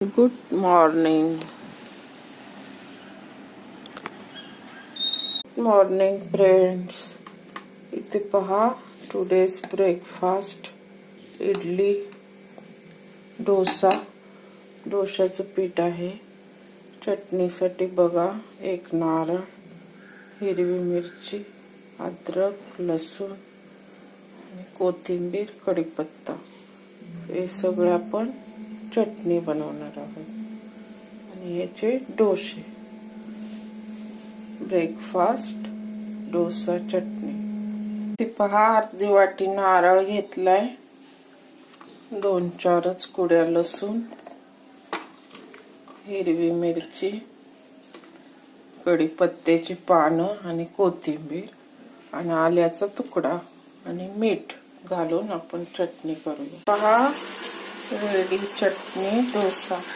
Good morning friends. इथे पहा, today's breakfast idli, डोशाचं पीठ आहे. चटणीसाठी बघा, एक नारळ, हिरवी मिरची, अद्रक, लसूण आणि कोथिंबीर, कढीपत्ता. हे सगळं आपण चटणी बनवणार आहोत. आणि याचे डोसे. ब्रेकफास्ट डोसा चटणी. ते पहा, अर्धी वाटी नारळ घेतलाय, 2-4 कुड्या लसूण, हिरवी मिरची, कढीपत्त्याची पानं आणि कोथिंबीर आणि आल्याचा तुकडा आणि मीठ घालून आपण चटणी करूया. पहा, रेडी चटणी डोसा.